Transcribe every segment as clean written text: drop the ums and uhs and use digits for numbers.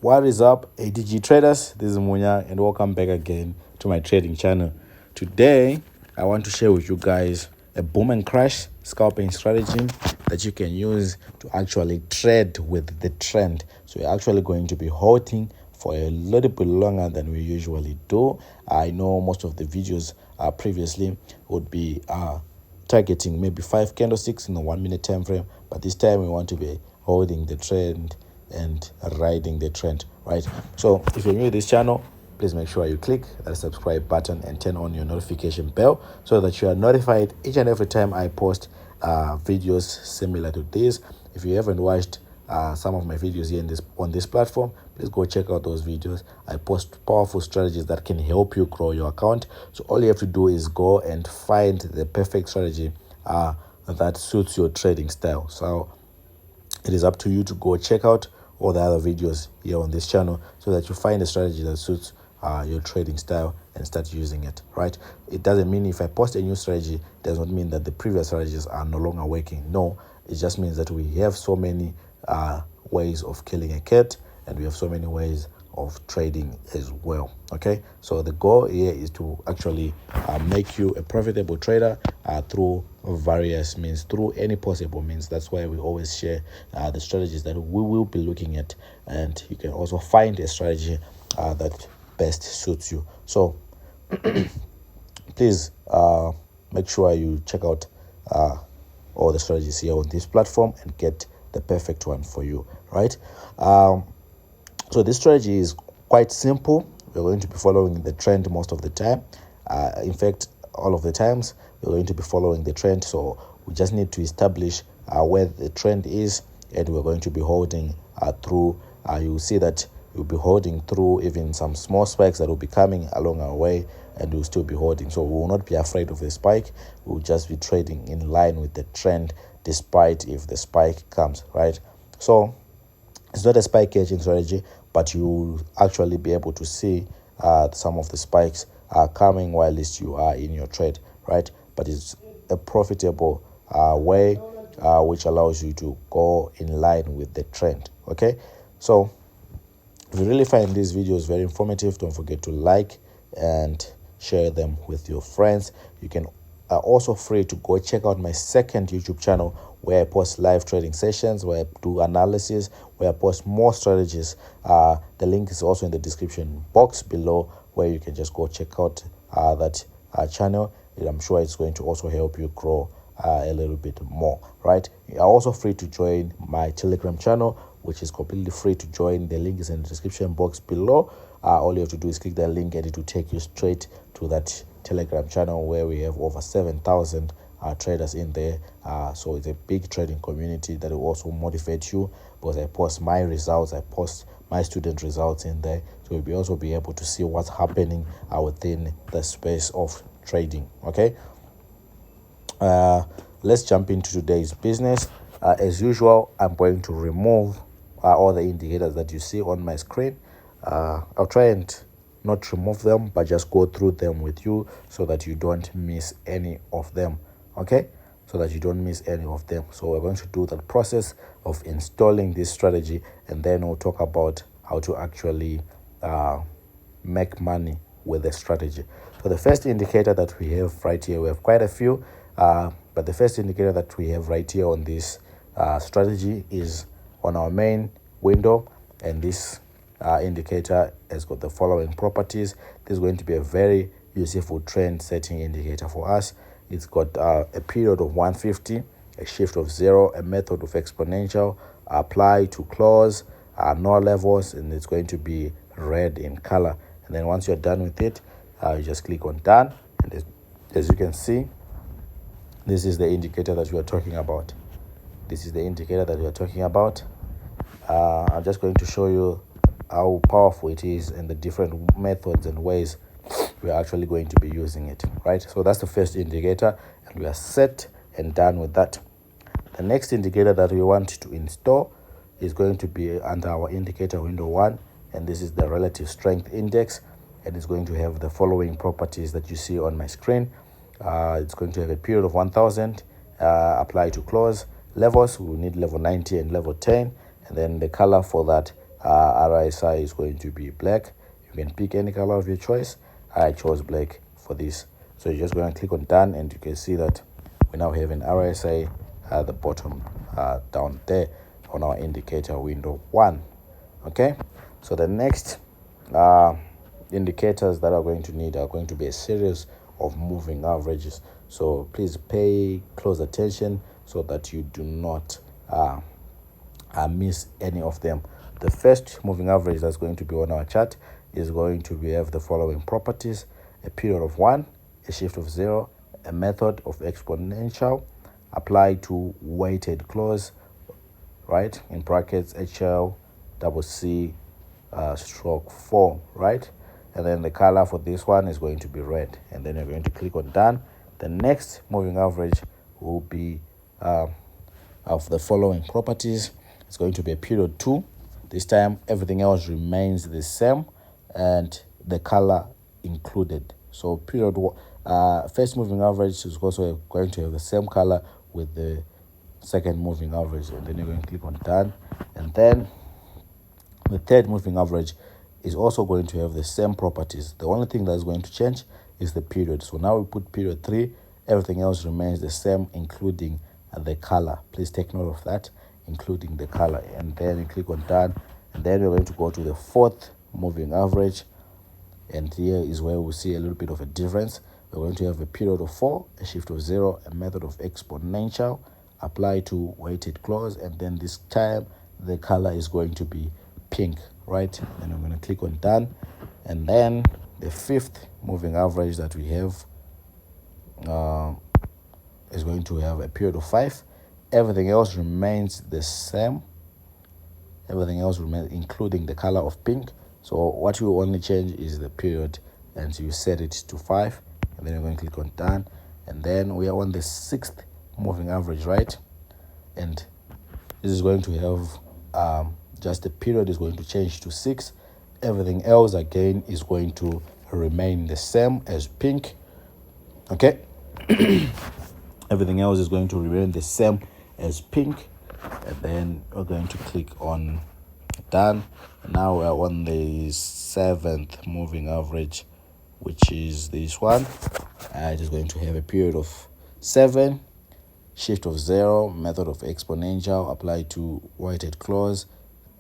What is up, ATG traders? This is Munya, and welcome back again to my trading channel. Today, I want to share with you guys a boom and crash scalping strategy that you can use to actually trade with the trend. So you're actually going to be holding for a little bit longer than we usually do. I know most of the videos previously would be targeting maybe 5 candlesticks in a 1 minute time frame, but this time we want to be holding the trend and riding the trend, right? So if you're new to this channel, please make sure you click that subscribe button and turn on your notification bell so that you are notified each and every time I post videos similar to this. If you haven't watched some of my videos here on this platform, please go check out those videos. I post powerful strategies that can help you grow your account. So all you have to do is go and find the perfect strategy that suits your trading style. So it is up to you to go check out all the other videos here on this channel so that you find a strategy that suits your trading style and start using it, right? It doesn't mean if I post a new strategy, it does not mean that the previous strategies are no longer working. No, it just means that we have so many ways of killing a cat, and we have so many ways of trading as well. Okay, so the goal here is to actually make you a profitable trader through various means, through any possible means. That's why we always share the strategies that we will be looking at, and you can also find a strategy that best suits you. So please make sure you check out all the strategies here on this platform and get the perfect one for you, right? So this strategy is quite simple. We're going to be following the trend most of the time. In fact, all of the times we're going to be following the trend. So we just need to establish where the trend is, and we're going to be holding through. You'll see that you'll be holding through even some small spikes that will be coming along our way, and we'll still be holding. So we will not be afraid of the spike. We'll just be trading in line with the trend, despite if the spike comes, right? So it's not a spike catching strategy, but you actually be able to see some of the spikes coming while you are in your trade, right? But it's a profitable way which allows you to go in line with the trend. Okay, so if you really find these videos very informative, don't forget to like and share them with your friends. You can also free to go check out my second YouTube channel where I post live trading sessions, where I do analysis, where I post more strategies. The link is also in the description box below, where you can just go check out that channel. I'm sure it's going to also help you grow a little bit more, right? You're also free to join my Telegram channel, which is completely free to join. The link is in the description box below. All you have to do is click that link and it will take you straight to that Telegram channel where we have over 7,000 traders in there. So it's a big trading community that will also motivate you, because I post my results, I post my student results in there, so you'll also be able to see what's happening within the space of trading. Okay, let's jump into today's business. As usual, I'm going to remove all the indicators that you see on my screen. I'll try and not remove them, but just go through them with you so that you don't miss any of them. Okay, so that you don't miss any of them. So we're going to do that process of installing this strategy, and then we'll talk about how to actually make money with the strategy. So the first indicator that we have right here, we have quite a few, but the first indicator that we have right here on this strategy is on our main window, and this indicator has got the following properties. This is going to be a very useful trend setting indicator for us. It's got a period of 150, a shift of 0, a method of exponential, apply to close, no levels, and it's going to be red in color. And then once you're done with it, you just click on done, and as you can see, this is the indicator that we are talking about. This is the indicator that we are talking about. I'm just going to show you how powerful it is and the different methods and ways we are actually going to be using it, right? So that's the first indicator, and we are set and done with that. The next indicator that we want to install is going to be under our indicator window 1, and this is the relative strength index, and it's going to have the following properties that you see on my screen. It's going to have a period of 1000, apply to close. Levels, we will need level 90 and level 10, and then the color for that RSI is going to be black. You can pick any color of your choice. I chose black for this. So you're just going to click on done, and you can see that we now have an RSI at the bottom down there on our indicator window 1. Okay, so the next indicators that are going to need are going to be a series of moving averages. So please pay close attention so that you do not miss any of them. The first moving average that's going to be on our chart is going to have the following properties: a period of 1, a shift of 0, a method of exponential, apply to weighted close, right, in brackets HL double C stroke 4, right? And then the color for this one is going to be red, and then you're going to click on done. The next moving average will be of the following properties. It's going to be a period 2. This time everything else remains the same and the color included. So period first moving average is also going to have the same color with the second moving average, and then you're going to click on done. And then the third moving average is also going to have the same properties. The only thing that's going to change is the period. So now we put period 3, everything else remains the same, including the color. Please take note of that, including the color. And then you click on done, and then we're going to go to the fourth moving average, and here is where we see a little bit of a difference. We're going to have a period of 4, a shift of 0, a method of exponential, apply to weighted close, and then this time the color is going to be pink, right? And I'm going to click on done. And then the fifth moving average that we have is going to have a period of 5. Everything else remains the same. Everything else remains, including the color of pink. So what you only change is the period, and so you set it to 5, and then you're going to click on done. And then we are on the sixth moving average, right? And this is going to have just the period is going to change to 6. Everything else again is going to remain the same as pink. Okay. Everything else is going to remain the same as pink, and then we're going to click on done. Now we're on the 7th moving average, which is this one. It is going to have a period of 7, shift of 0, method of exponential, apply to weighted close.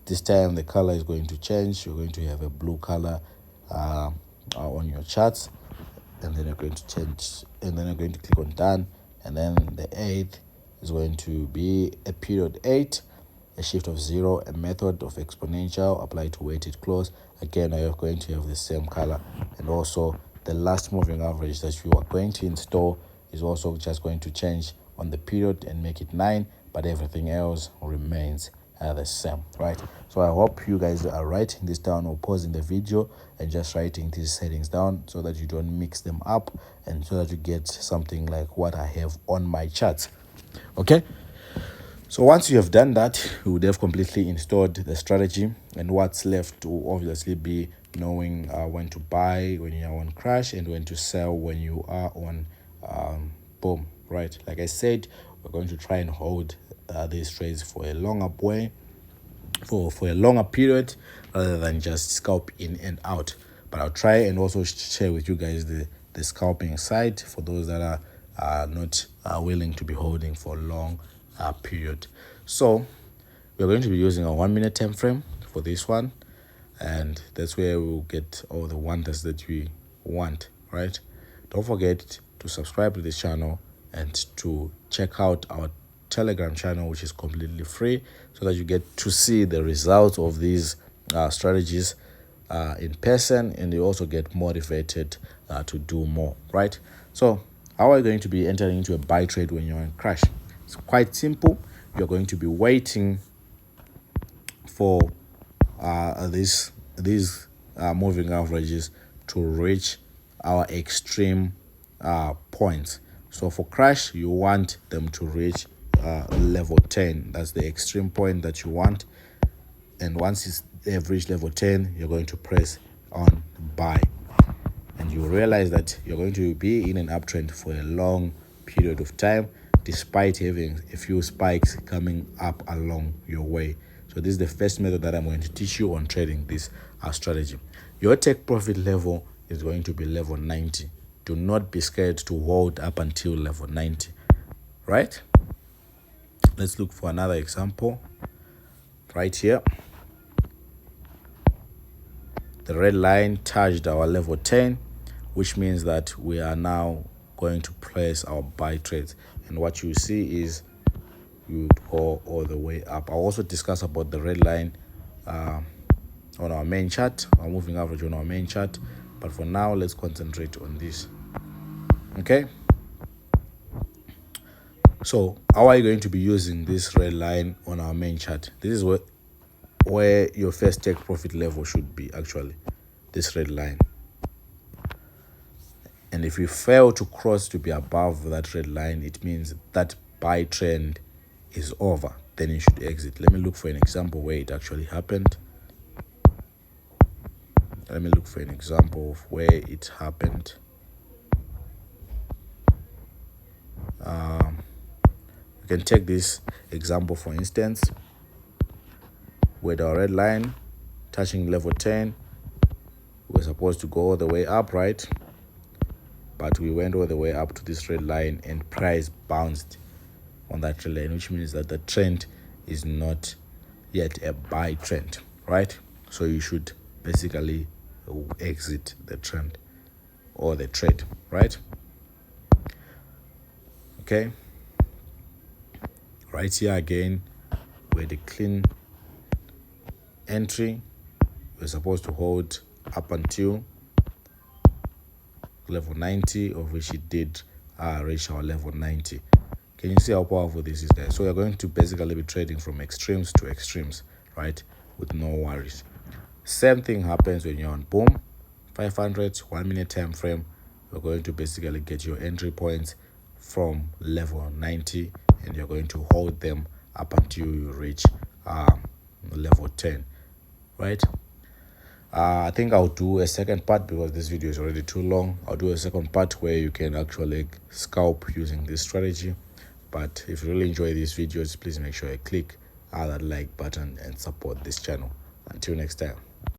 This time the color is going to change. You're going to have a blue color on your charts, and then you're going to change, and then you're going to click on done. And then the 8th is going to be a period 8, a shift of 0, a method of exponential, apply to weighted close. Again, you're going to have the same color. And also the last moving average that you are going to install is also just going to change on the period and make it 9, but everything else remains the same, right? So I hope you guys are writing this down or pausing the video and just writing these settings down so that you don't mix them up, and so that you get something like what I have on my charts. Okay, so once you have done that, you would have completely installed the strategy, and what's left to obviously be knowing when to buy when you are on crash and when to sell when you are on boom, right? Like I said, we're going to try and hold these trades for a longer way, for a longer period, rather than just scalp in and out. But I'll try and also share with you guys the scalping side for those that are not willing to be holding for a long period. So we're going to be using a 1 minute time frame for this one, and that's where we'll get all the wonders that we want, right? Don't forget to subscribe to this channel and to check out our Telegram channel, which is completely free, so that you get to see the results of these strategies in person, and you also get motivated to do more, right? So how are you going to be entering into a buy trade when you're in crash? It's quite simple. You're going to be waiting for these moving averages to reach our extreme points. So for crash, you want them to reach level 10. That's the extreme point that you want. And once they've reached level 10, you're going to press on buy, and you realize that you're going to be in an uptrend for a long period of time, despite having a few spikes coming up along your way. So this is the first method that I'm going to teach you on trading this strategy. Your take profit level is going to be level 90. Do not be scared to hold up until level 90, right? Let's look for another example right here. The red line touched our level 10, which means that we are now going to place our buy trades. And what you see is you go all the way up. I'll also discuss about the red line on our main chart, our moving average on our main chart. But for now, let's concentrate on this. Okay? So how are you going to be using this red line on our main chart? This is where your first take profit level should be, actually, this red line. And if you fail to cross to be above that red line, it means that buy trend is over. Then you should exit. Let me look for an example where it actually happened. Let me look for an example of where it happened. You can take this example, for instance, with our red line touching level 10. We're supposed to go all the way up, right? But we went all the way up to this red line and price bounced on that red line, which means that the trend is not yet a buy trend, right? So you should basically exit the trend or the trade, right? Okay. Right here again, where the clean entry, we're supposed to hold up until level 90, of which it did reach our level 90. Can you see how powerful this is, guys? So we're going to basically be trading from extremes to extremes, right? With no worries. Same thing happens when you're on boom 500 1 minute time frame. You're going to basically get your entry points from level 90, and you're going to hold them up until you reach level 10, right? I think I'll do a second part because this video is already too long. I'll do a second part where you can actually scalp using this strategy. But if you really enjoy these videos, please make sure you click that like button and support this channel. Until next time.